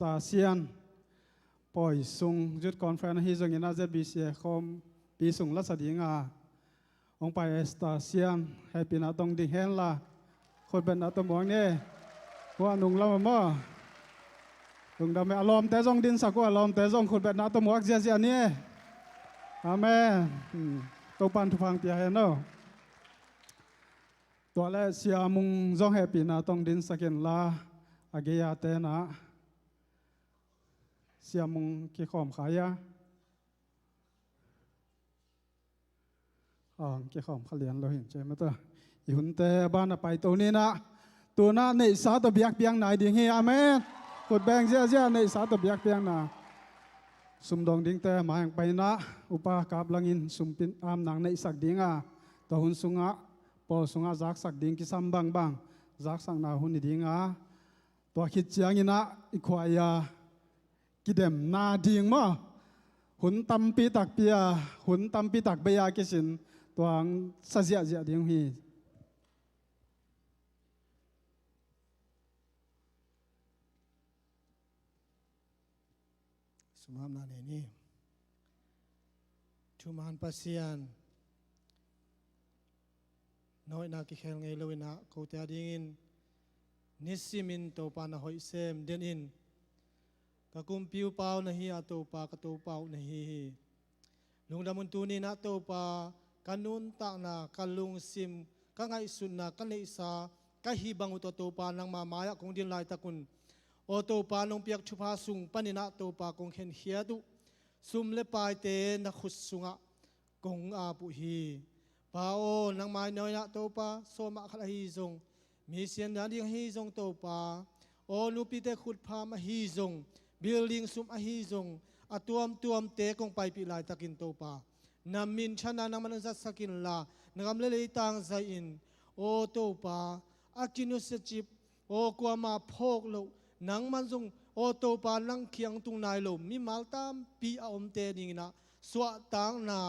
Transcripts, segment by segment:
ตาเซียนปล่อยส่งจุดคอนเฟรนซ์ที่จงยินาZBCMคอมปีส่งลัสดีงาองไปสตาเซียนให้ปีนาตรงดิ่งเฮนละคนเป็นนาตมวงเนี่ยว่านุ่งละมั่วลุงดำไม่อารมณ์แต่จงดินสักว่าอารมณ์แต่จงคนเป็นนาตมวงเจียเนี่ยอาเมนตัวปันทุพังเปียเฮนเนาะตัวแรกเสียมุงจงให้ปีนาตรงดินสักเนละอาเกียเตนะเสียมุงกี่ขอมขายะกี่ขอมขเลียนเราเห็นใจไหมตัวหุ่นเตบ้านไปตัวนี้นะตัวน่ะในสาตบยักเปียงไหนดิ่งเฮียอาเมนกดแบงเสียในสาตบยักเปียงนะสุมดองดิ่งเตมาอย่างไปนะอุปากาบลังอินสุมปินอามหนังในสักดิ่งตัวหุ่นสุงะพอสุงะจักสักดิ่งกิซัมบางจักสักนาหุ่นดิ่งตัวคิดเจียงอินะอีควายกิเดมนาดิ่งมั้งหุ่นตั้มปีตักเปียหุ่นตั้มปีตักเบียกิสินตัวสัจจะดิ่งฮีสมามนาเนนี่ทุมหันปัสยานน้อยนักเขลไงเลวินะเขาแต่ดิ่งนิสิมินโตปานะหอยเซมเดนอินกะกุมปิวเปานะฮีอาโตปากะโตเปานะฮีลุงดามุนตูนีนะโตปากันนุนตากนะกันลุงซิมกันไงสุนนะกันเลสากะฮีบังอุตโตปานังมามายะคงดินลายตะกุนโอโตปานงเปียกชุพาสุงปนินะโตปาคงเห็นเฮียดุซุมเลปายเตนะขุดสุงะกงอาปุฮีปาโอนังมายน้อยนะโตปาโซมะขะฮีซงมีเสียนดาดิงฮีซงโตปาโอนุปิเตขุดพามะฮีซงบิลลิงซุมอฮีซงอตวมเตคงไปปิลายตะกินโตปานามินชนะนังมันจัดสกินลานงามเลเลยตังไซอินโอโตปาอากินุสจิบโอกวามาพกโลนังมันซงโอโตปานังเคียงตุงนายโลมีมาลตามปีอาอมเตดิงนะสวะตังนา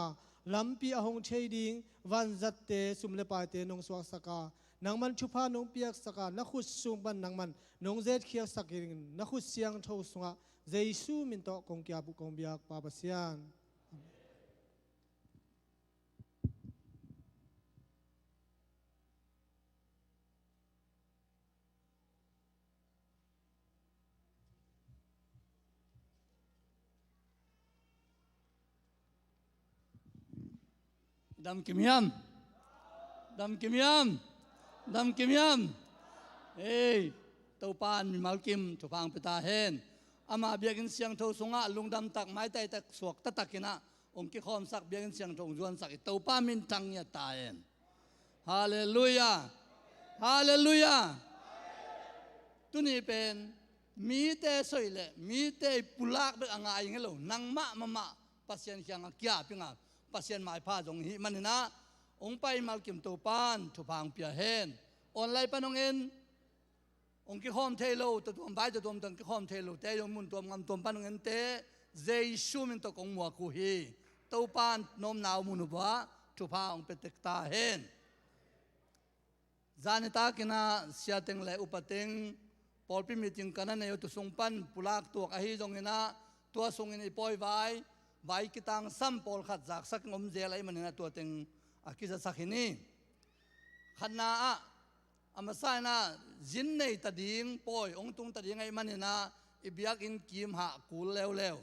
ลำปีอาหงเชดิงวันจัตเตสุมเลปายเตนงสวะสกานังมันชุพานงเปียกสกานักขุดซุงบันนังมันนงเจ็ดเขียสกินนักขุดเสียงโทสุงะเจสูมินโตคงเกียบุคงเบียกปาปเสียนดำกิมยามเอ้ยตัวปานมีมาลกิมถูกฟังไปตาเห็นอามาเบียกินเสียงโทสงะลุงดำตักไม้ไตตักสวกตักกินะองค์กิคอมสักเบียกินเสียงโทจวนสักตัวปานมินทังยาตาเห็นฮาเลลูยาตุนี่เป็นมีแต่สวยเลยมีแต่ปุลักเบอังไงอย่างเงี้ยนังมะปัสยันเขียงเกียปิงปัสยันหมายผ้าตรงนี้มันนะองไปมากิมตัวปานถูกพังเปียเห็นออนไลน์ปนองเอ็นองกิคอมเทโลตัวใบตัวตังกิคอมเทโลแต่ยงมุนตัวงามตัวปนองเอ็นเตเจชูมินตัวกงมัวคูฮีตัวปานนมนาวมุนบัวถูกพังเป็นเตกตาเห็นจานิตากินาเสียเต็งเลยอุปเต็งพอพิมิติงกันนั่นเองตัวทรงปันปุลักตัวอหิจงเงินะตัวทรงเงินปล่อยไว้กิตังซ้ำปอลขัดจากสักงมเจอะไรมันนะตัวเต็งอากิจะสักนี้ขันนาอามาใส่นะจินในตัดยิงปล่อยองตุงตัดยิงไงมันนะอิบยักอินกิมหะกูเร็ว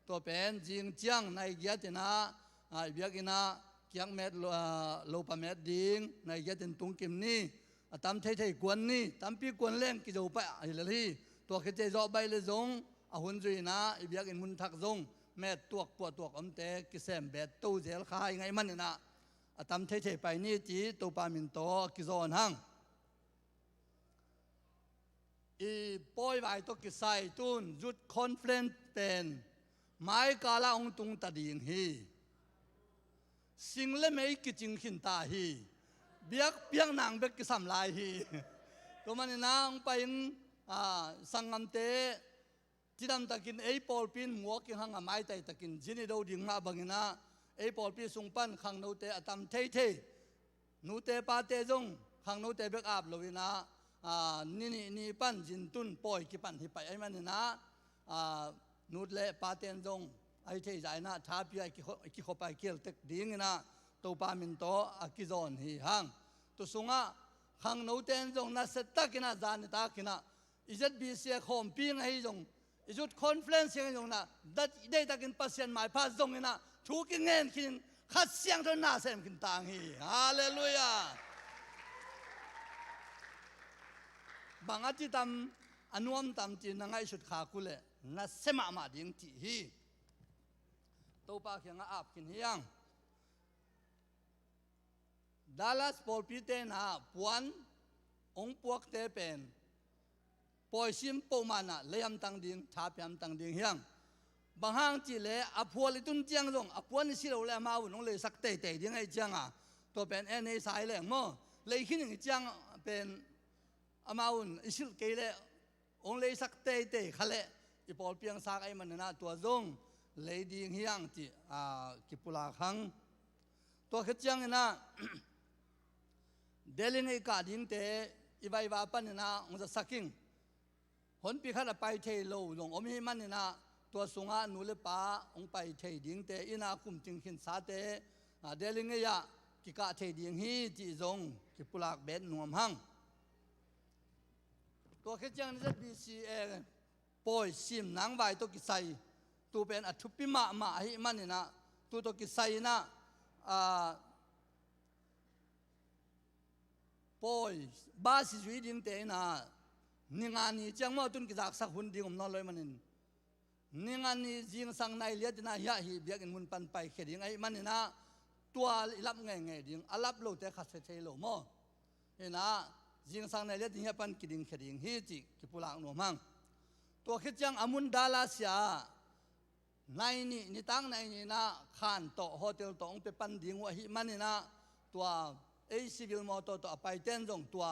ตัวเป็นจิงเจียงในเกียรตินะอิบยักอินะเกียงเม็ดโลปเม็ดดิงในเกียรติตุงกิมนี่ตามเทกวนนี่ตามปีกวนเล่งกิจอุปะอะไรที่ตัวกิจจอบใบเลยจงหุ่นจุยนะอิบยักอินมุนทักจงแม่ตัวปวดตัวอมเตกิเซมเบ็ดตู้เจลคายไงมันนะตามเทไปนี่จีตัวปามินโตกิโซนหังอีปอยไว้ตัวกิไซตุนจุดคอนเฟลนเป็นไม้กาลาองตุงตัดยิงฮีสิงเล่ไม่กิจิงขินตาฮีเบียกเปียงนางเบกกิสามลายฮีตัวมันนางไปสังกัมเตที่ดำตะกินปอลปินหัวกินหังไม้ไตตะกินจินิโดดิ่งมาบังนะปอลปินสุงปันขังโนเตอตามเทนูเตปาเตจงขังโนเตเบกอับโลวินะนี่ปั้นจินตุนปอยกิปันที่ไปไอ้มันนะ นูดเล่ปาเตนจงไอ้เที่ยใจนะท้าพี่ไอ้กิขบไปเกี่ยวเต็กดิ้งนะตัวปามินโตอากิจอนฮีฮังตัวสุงะขังนูเตนจงนัสตักินะจานตากินะอิจัดบีเสียคอมปีงให้จงอิจุดคอนเฟลนซ์ยังจงนะดัดได้ตะกินปัสยันหมายพาจงนะทุกเงินกินขัดเสียงจนน่าเสียมกินต่างฮีฮาเลลูยาบางอาทิตย์ทำอนุมทำจีนง่ายสุดขาคุเล่นัสเสมามาดิ้งที่ฮีตัวปากยังอาบกินยังดัลลัสพอลปีเตนะปวนองพวกเตเป็นปอยซิมปูมานะเลยมตังดิ้งชาพยมตังดิ้งยังบางห้างจีเล่อพวลิตุนเจียงจงอพวนี่สิเราเลยมาวุ่นองเลยสักเตะดิ้งไอ้เจียงตัวเป็นเอ็นไอสายเลยมั้งเลยขึ้นอย่างเจียงเป็นอามาวุ่นอิสิลเกล่องเลยสักเตะขะเล่อีพอลเพียงสักไอ้มันนะตัวจงเลยดิ้งยังจีกิปุลาขังตัวขึ้นเจียงนะเดลิงไอ้กาดิ้งเตอีใบว่าปันนะองจะสักกิ้งผลปีขัดไปเทโลลงอมหิมันนะตัวสุงานูเลป้าองไปเทดิ้งเตอินาคุมจิงขินสาเตเดลิงไอ้ยะกิกาเทดิ้งฮีจีจงกิปุลากเบ็ดนวมหังตัวขึ้นเจียงนี่จะบีซีเอปอยซิมนางใบตัวกิไซตัวเป็นอัฐุปิมาหิมันนะตัวกิไซนะปอยบาสิจุยดิ้งเตนะนิงานีจังมาตุนกิจากสักหุ่นดิ้งอมนอลอยมันนิงานีจิงสังในเลียดนะยะฮีเบียกินมุนปันไปเขดิ้งไอ้มันนะตัวรับไงดิ้งอารับโลเตขัดเซโลโมเห็นนะจิงสังในเลียดนี้ปันกิดิ้งเขดิ้งฮีจิกิปุลางหนูมังตัวคิดจังอามุนดาลาเซียในนี่นิตังในนี่นะขานโตโฮเทลโตองไปปันดิ้งวะฮีมันนะตัวไอ้ซิวิลมอเตอร์ตัวไปเต้นจงตัว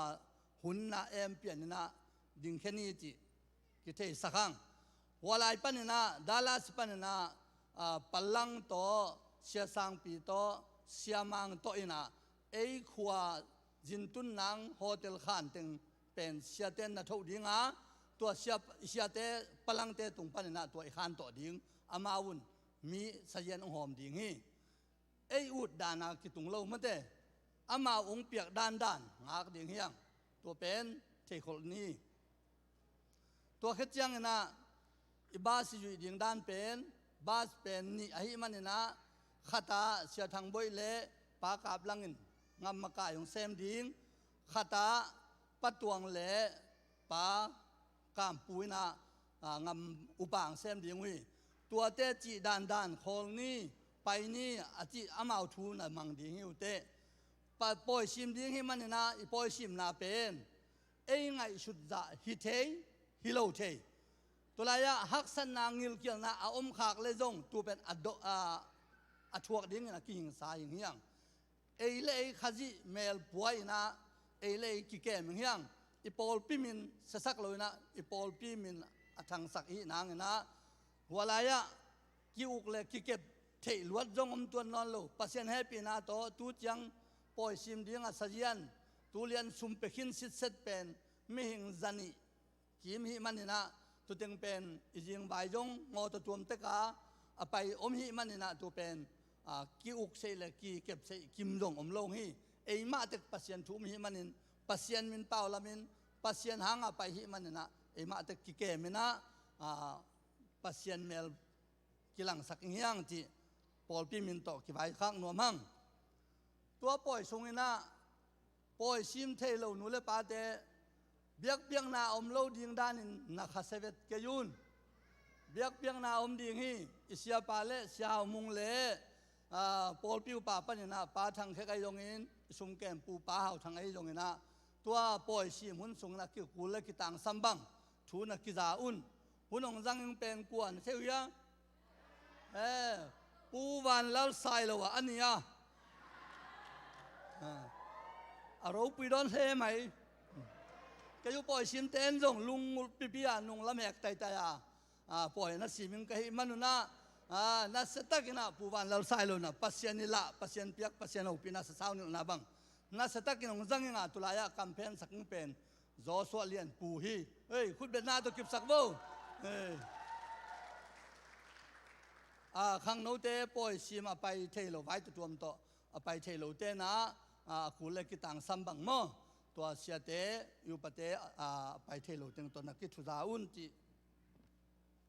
หุ่นนะเอ็มเปียนนะดิ้งแค่นี้จีกิเทสักครั้งวลายปันนะดัลลัสปันนะปัลลังโตเสียสังปีโตเสียมังโตอินะไอ้ขวาจินตุนนังโฮเทลขันตึงเป็นเสียเต้นนะทุกดิ้งตัวเสียเตปัลลังเตตุงปันนะตัวไอ้ขันโตดิ้งอามาวุนมีเสียนองหอมดิ้งฮีไอ้อุดดานากิตุงเล่ามันเตอามาองเปียกด้านงากดิ่งเฮียงตัวเป็นเทคโนนี้ตัวขึ้นจังนะบาสิจุยดิ่งด้านเป็นบาสเป็นนี่ไอ้มันนะขัตาเสียทางบ่อยเละปากาบลังอินงำมากายของเซมดิ่งขัตาปัตวงเละปากามปุยนะงำอุปางเซมดิ่งวิตัวเตจีด้านโคลนี่ไปนี่อาจิอามาทูนะมังดิ่งหิวเตปปอยซิมดิ้งให้มันนะปอยซิมนาเป็นเอ้ยไงสุดจะฮิเทฮิโลเทตัวลายะฮักสันนางงิลเกียนะอาอมขากเลยจงตัวเป็นอัดทวกดิ้งนะกิงสายอย่างเฮียงเอ้ยเลยขจิเมลป่วยนะเอ้ยเลยกิเกมอย่างเฮียงอีปอลพิมินสักเลยนะอีปอลพิมินทางสักอีนางนะหัวลายะกิอุกเลยกิเก็บเทลวดจงอมตัวนอนโลปัสยันให้ปีนาโตตูจังปอยซิมดิ้งอาศัยยันตุเลียนซุมเปขินสิทธิ์เซตเป็นมิหิงจันีกิมหิมันนี่นะตุเต็งเป็นอิจิงใบจงงอตัวมเตกาไปอมหิมันนี่นะตัวเป็นกิอุกเซเลกิเก็บเซกิมจงอมลงหิเอมาเตกปัสยันทุมหิมันนินปัสยันมินเปล่าละมินปัสยันหางไปหิมันนี่นะเอมาเตกกิเกมินะปัสยันเมลกิลังสักเฮียงจีปอลปีมินโตกิใบข้างนัวมั่งตัวปล่อยทรงนะปล่อยซิมเทโลนูเลปาเตเบียกเบียงนาอมโลดิ้งด้านนักเสวตเกยุนเบียกเบียงนาอมดิ้งฮีอิเสียปาเลเสียมุงเลปอลปิวปาปันนะปาทางเขกไอตรงนี้สุมแกมปูปาเฮาทางไอตรงนี้นะตัวปล่อยซิมหุ่นทรงนักกิกุลเลกิตังซัมบังทูนักกิจาอุนหุ่นองจังยังเป็นกวนเทียปูวันแล้วใส่แล้ววะอันนี้เราไปโดนเทไหมก็อยู่ปล่อยชิมเต้นส่งลุงปิปิอานุงละแมกไตไตปล่อยนัดสิมิงก็ให้มันนะนัดเสตักินะผู้วันเราใส่เลยนะปัสยันนี่ละปัสยันเปียกปัสยันเอาปีนัดสาวนี่นะบังนัดเสตักินองจังยังตุลายะกัมเพนสักเป็นจอสวเลียนปูฮีเฮ้ยคุณเป็นหน้าตัวกิบสักบ่ ข้างโน้ตปอยซีมาไปเทโลไว้ตัวมโตไปเทโลเตนะกูเล็กกิตังซัมบังโมตัวเสียเตอยู่ปะเตไปเทโลเตงตัวนักกิทุจาอุนจี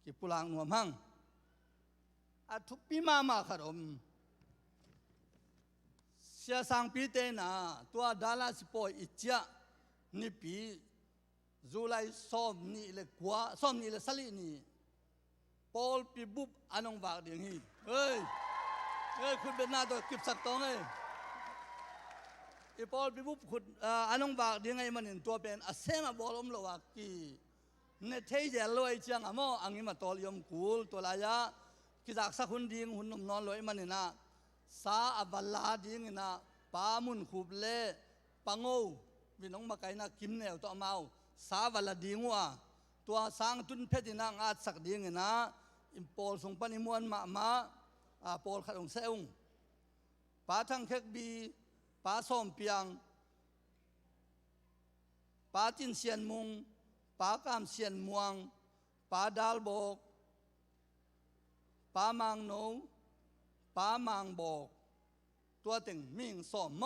กิปุลังนัวมังทุกปีมาขรมเสียสังปีเตนะตัวดาลาสปอยอิจฉานี่ปีจุลัยซ้อมนี่เลยกว่าซ้อมนี่เลยสลินี่ปอลปีบุบอันองบากเดียงฮีเฮ้ยคุณเป็นหน้าตัวกิบสักตองเลยปอลปีบุบคุณอันองบากเดียงไงมันเห็นตัวเป็นอาเซมาบอลมโลวากีเนเทย์เจลอยจังอ่ะมั้งอันนี้มาตอลยมกูลตัวลายะกิจากสักคนดิ้งหุ่นนมนอนลอยมันเห็นนะสาอบลาดิ้งนะปามุนขุบเล่ปังโง่วิน้องมาไกนะกิมเนวตัวเมาสาวลาดิ้งว่ะตัวสังตุนเพดินังอาจสักดิ้งนะอิมพอลส่งปนิมวนมาพอลขัดองเซงป้าทั้งเค็กบีป้าส้มเปียงป้าจินเซียนมุงป้ากามเซียนม่วงป้าดาลโบกป้ามังโนป้ามังโบกตัวตึงมิงส้ม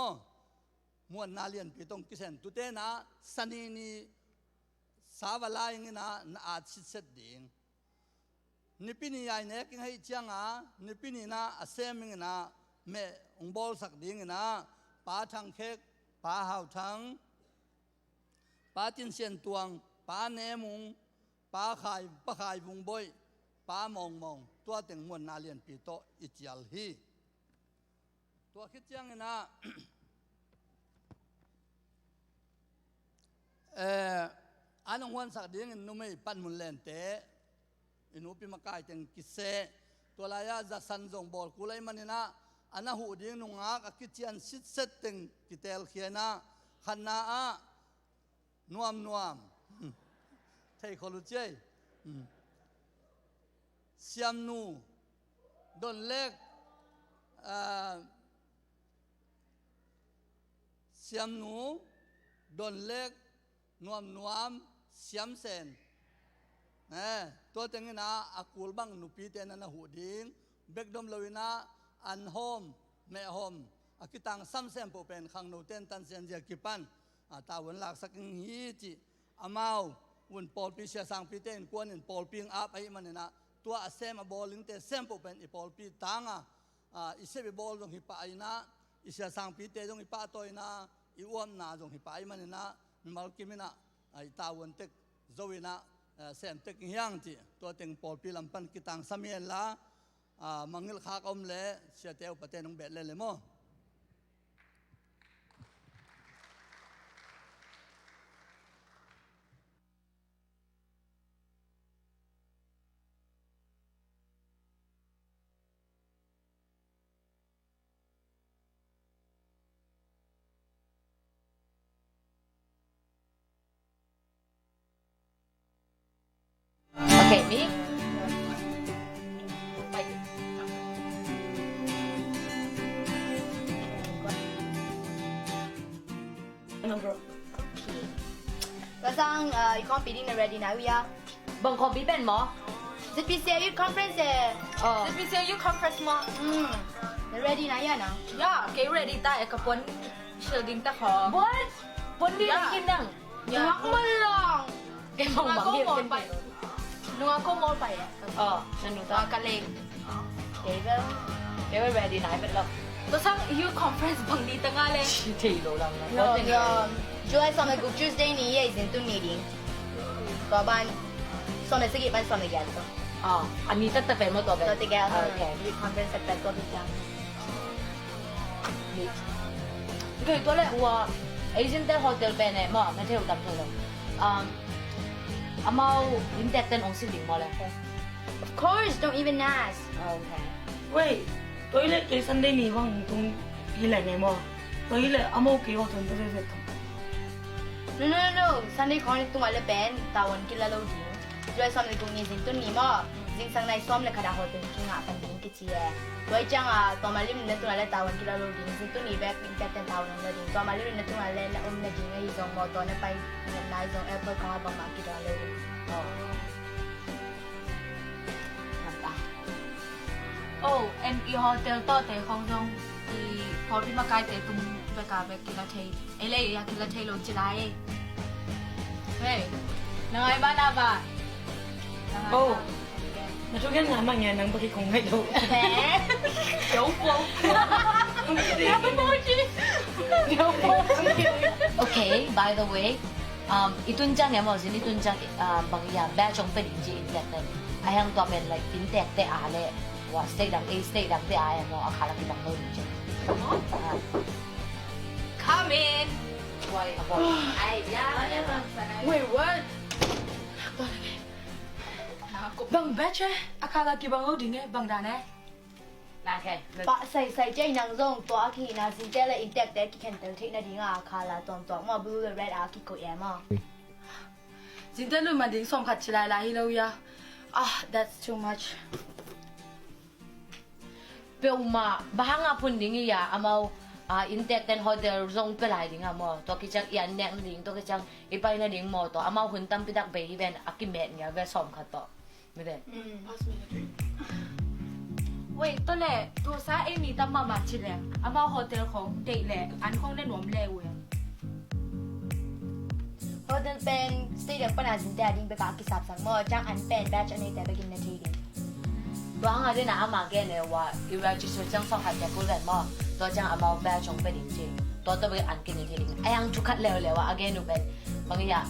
มวนนาเลียนปีตงกิเซนตุเตนะสันนีสาวลายงี้นะอาจสิเสดดิ้งนิพินีไอเนกให้เจียงนิพินีนะอาเซมิงนะเมองบอลสักดิ้งนะป้าทางเค้กป้าหาวทางป้าจินเซียนตวงป้าเนมุงป้าขายวงบอยป้ามองตัวเต็งมวนนาเลียนปีโตอิจยัลฮีตัวคิดเจียงนะอันนั้นวันสักดิ้งนุ่มไม่ปั้นมุนเลนเตอินุปิมากายจังกิเซตัวลายาจะสันจงบอลกูเลยมันนะอันนั้นหูดิ้งนุ่งอากิเจียนสิเซตตึงกิเตลเขียนะขันนานัวมเทคอลุเจเสียมนูดนเล็กเสียมนูดนเล็กนัวมเสียมเซนตัวเต็งนะอากูลบังนุปีเตนันหูดิ้งเบกดมลวินะอันโฮมแม่โฮมอากิตังซัมเซมโปเป็นขังโนเตนตันเซียนเจียกิปันตาวันหลักสักฮีจิอามาวันปอลปีเสียสังปีเตนกวนปอลปีงอัพไอ้มันนะตัวเซมบอลลิงเตเซมโปเป็นปอลปีตังอิเซบิบอลตรงหิปะไอ้นะอิเสียสังปีเตตรงหิปะตัวนะอิวมนาตรงหิปะไอ้มันนะมัลกิมินะไอ้ตาวันเต็กโจวินะเซมเต็กเฮียงจีตัวเต็งปอลปีลำพันกิตังสมียนละมังเงลขากอมเล่เสียเตวปะเตนงเบ็ดเลยมั้งOkay, me? Number. Kasang you competing already now ya? Bang compete ben mo? ZBCM Youth Conference ZBCM Youth Conference mo? Ready na ya na? Yeah, okay ready ta e kapon shielding ta ko. What? Pondi lang kinang. Yang man lang. Kay mong bangit din pa. Nung ako mall pa ya? Nanuta. Kaleng. Okay, well. Okay, we're ready na. But look. Kasang youth conference bang dito nga le? Tilo lang na. No, July sa mag Tuesday ni ya izin tu meeting. Kaban so na sige pan so na yan to. Anita ta mo to ba? So tiga Okay. youth conference sa peto dito. Okay, to le wa Asian hotel ben mo, na theo tam tholo. Amao imtetan ong siling mo le. Of course, don't even ask. Okay. Wait, toilet kay Sunday ni wang tung hilay ni mo. Toilet amo kay wa tun toilet. No. Sunday kon tung ala ben tawon kilalo din. July sa mag ni izin tu ni mo. Jing sang nai som le kada hotel ki nga pan din ki chi e. Toy chang to malim na tu ala tawon kilalo din. Jing tu ni back imtetan tawon na din. To malim na tu ala na na din ai zong mo to na pai na zong airport ka bang ma ki da le. Oh, and I hotel to te kong dong I port di makai te tum beka bek kila te. Ele ya kila te lo chilai. Hey, nangai ba na ba? Oh, na tu kan ngamang ya nang bagi kong hai do. Dấu phố. Okay, by the way, itunjang ya mo sin itunjang bangya ba chong pe ding ji intek ten. Ayang to men like intek te ale wa state dang a state dang te ay mo akala ki bang no ji. Come in. Why abo? Ay yeah. Wait, what? Bang batch akala ki bang oding bang dan Okay. Pak sai jai nang zong to aki na sin te le intek te ki ken tel thik na dinga khala tom mo blue red a ki ko ya mo. Zintan lu manding som khat chilai la hi lo ya. Ah, that's too much. Peuma bahanga pun dingi ya amau intek ten hotel zong pelai dinga mo to ki chang yan nek ding to ki chang ipai na ding mo to amau hun tam pidak be hi ben akimet nya ve som khat to me de Wait, to le to sa e mi tam ma chi le amau hotel khong dei le an khong le nom le we Hotel pen stay dang pana sin te ding be ka ki sap sang mo chang an pen batch ani te be kin na thi ding. Bahanga de na ama ge ne wa I register chang som khat te ko le mo to chang amau ba chong pe ding chi to to be an kin ni thi ding ayang chu khat le wa again nu ben bang ya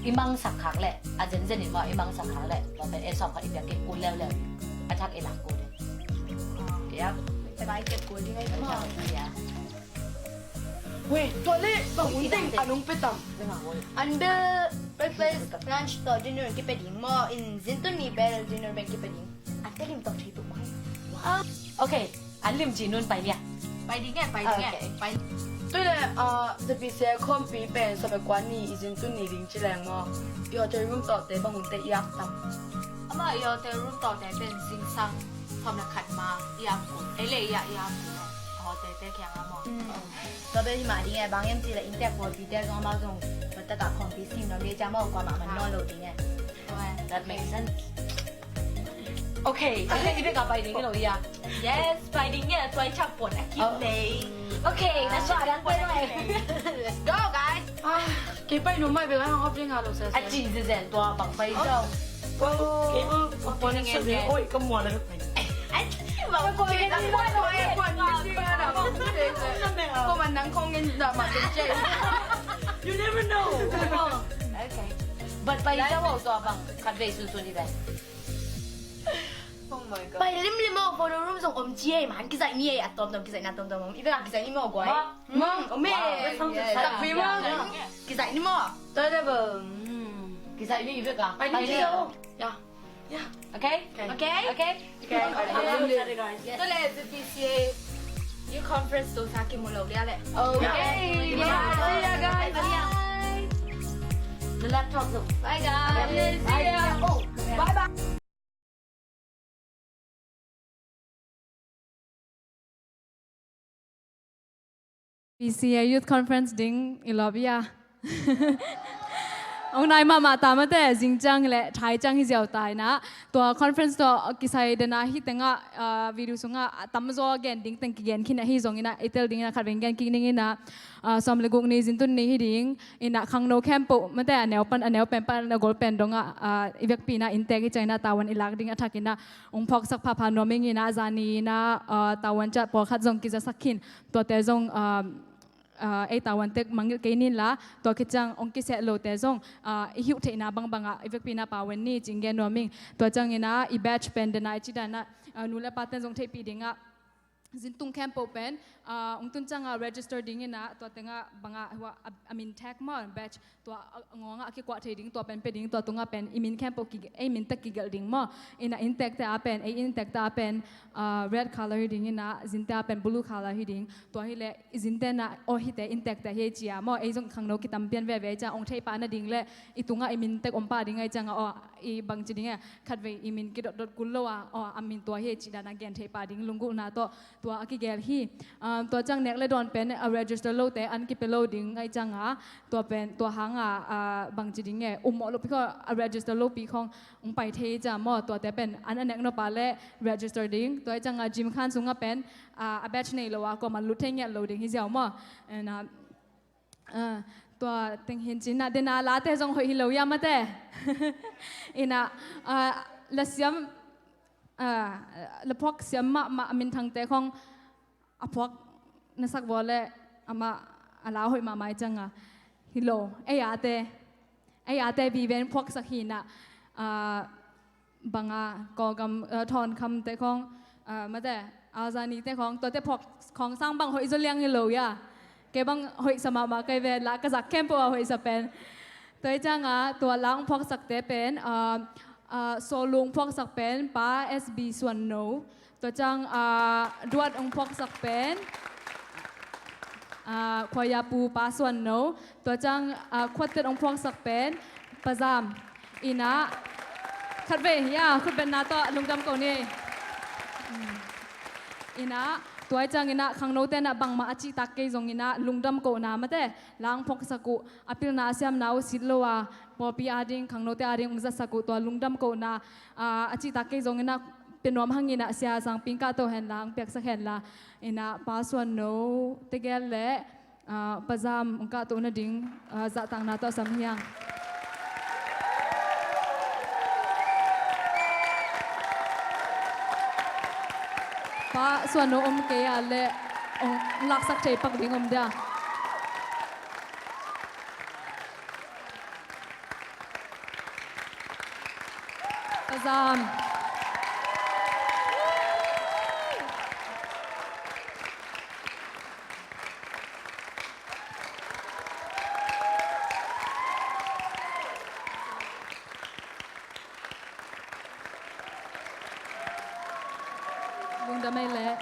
imang sak khak le a jen jen ni mo imang sak khak le to ben e som khat I be ke ku le le attack e lang ko de ya Te bai ke ko ding ai mo. ya Wait, to le bang unding anong petang. An be breakfast lunch to dinner ki pe ding mo in zintun ni be dinner be ki pe ding. At te lim to thi tu mai. Okay, an lim chi nun pai nia. Pai ding ai pai pai. 对了ZBCM 看比ben sa be kwan ni izin tu ni ding chilang mo. Yo te room to te bang unte yak tam. Ama yo te room to te ben sing sang phom na khat ma ya ko ai le ya ho te te kyang mo. To be ma ding ai bang yam ti le intek ko bi te zong ma zong ba ta ka khom bi sim no le cha mo kwa ma man no lo ding ai. That makes sense. Okay, ai le ka pai ding lo ya. Yes, pai ding ya twai chak pon a kim nei. Okay, that's what I'm doing. Let's go guys. Ke pai no mai be ga hop jing ha lo sa. A chi zen to bang pai zo. Ke ko pon sa be oi ka mo la pai. Bang ko ni na ko ni si na ko man nang kong in da ma tin che. You never know. Okay. But pai zo to bang khat ve su su ni ba. Oh my god. Pai lim lim mo for the room song om chi man ki sai ni ai tom tom ki sai na tom tom i ba ki sai ni mo ko ai. Mang, Me. tak fi mo. Ki sai ni mo. To le ba. Ki sai ni ve ka. Pai ni zo. Ya. Okay? Okay? Okay? To le ZBCM you conference to sa ki mo lo le le. Okay. See ya guys. The laptop zo. Bye guys. See ya. Oh, bye bye. BCA Youth Conference ding ilobia. Ông này mà ta mà thế chính trang lệ thái trang hi giàu tài na tua conference to kisai dena hi tenga video sunga tamzo again ding teng kigen kina hi zong ina itel ding na kharben gen kining ina som le guk ni jintun ni hi ding ina khang no campo mà thế anel pen na gol pen donga ivek pina integi china tawan ilak ding athakina ong phok sak pha no ming ina zani na tawan cha por khat zong ki za sakhin to te zong ai tawan tek mangil keinin la to kichang ong ki se lo te zong hiu theina banga ivek pina pawen ni chingen no ming to chang ina I batch pen dena chidana nula paten zong thei pi dinga zintung campo pen ong tun changa register dingina to tenga banga amin tag ma batch to ngonga ki kwa thei ding to pen pe ding to tunga pen imin campo ki ai min tak ki gal ding ma ina intact ta pen ai intact ta pen red color ding ina zinta pen blue color hi ding to hi le zintena o hi te intact ta he chia ma ai jong khangno ki tam pian ve cha ong thei pa na ding le itunga imin tek om pa ding ai changa o I bang chi ding khat ve imin ki dot kullo o amin to he chi dana gen thei pa ding lungu na to aki gel hi ตัวจังเน็กเลยโดนเป็น register โลแต่อันกิเป็นโลดิ้งไอจังตัวเป็นตัวหางบางจีดิ้งไงอุโมโลพี่ก็ register โลปีของไปเทจะมอตัวแต่เป็นอันเน็กโนปาเล่ register ดิ้งตัวไอจังจิมคันสุงเป็นbatch ในโลว่าก็มันลุดเทงเงี้ยโลดิ้งที่เจ้ามอตัวเต็งเห็นจินเดนาลาเตจงหอยฮิโลยามาเตละเสียมละพวกเสียมมามินทางเตของพวกนักสักวอลเล่มาลาหอยมาไม่จังฮิโลไอ้ยาเตบีเวนพวกสักหินะบางก็กำทอนคำเตของมาเตอาซานีเตของตัวเตพวกของสร้างบางหอยจะเลี้ยงฮิโลยาแกบังหอยสมามาแกเวลากระสักเข้มปัวหอยสเปนตัวจังตัวล้างพวกสักเตเป็นโซลุงพวกสักเป็นป้า SB ส่วนโนตัวจังดวดองพวกสักเป็นควายาปูป้าส่วนโนตัวจังขวดเต็ดองพวกสักเป็นประจำอีน่าขัดเวียคุณเป็นนาตัวลุงดำก่อนนี่อีน่าตัวจังอินะขังโนเตนะบังมาอจิตักเกยจงอินะลุงดำโกนามาเตล้างพกสกุอภิรนาเซียมนาวสิลโลวาปอปีอาดิงขังโนเตอาดิงอุจสกุตัวลุงดำโกนาอจิตักเกยจงอินะเป็นนวมหังอินะเสียสังปิงกาโตเห็นล้างเปียกสักเห็นละอินะปาส่วนโนเตเกลเล่ปะจามอุกาโตนดิ่งจะตังนาโตสำเฮียงป้าส่วนโนอมเกียเล่ลักสักเทปักดิ่งอมเดียประจำลุงจะไม่เละ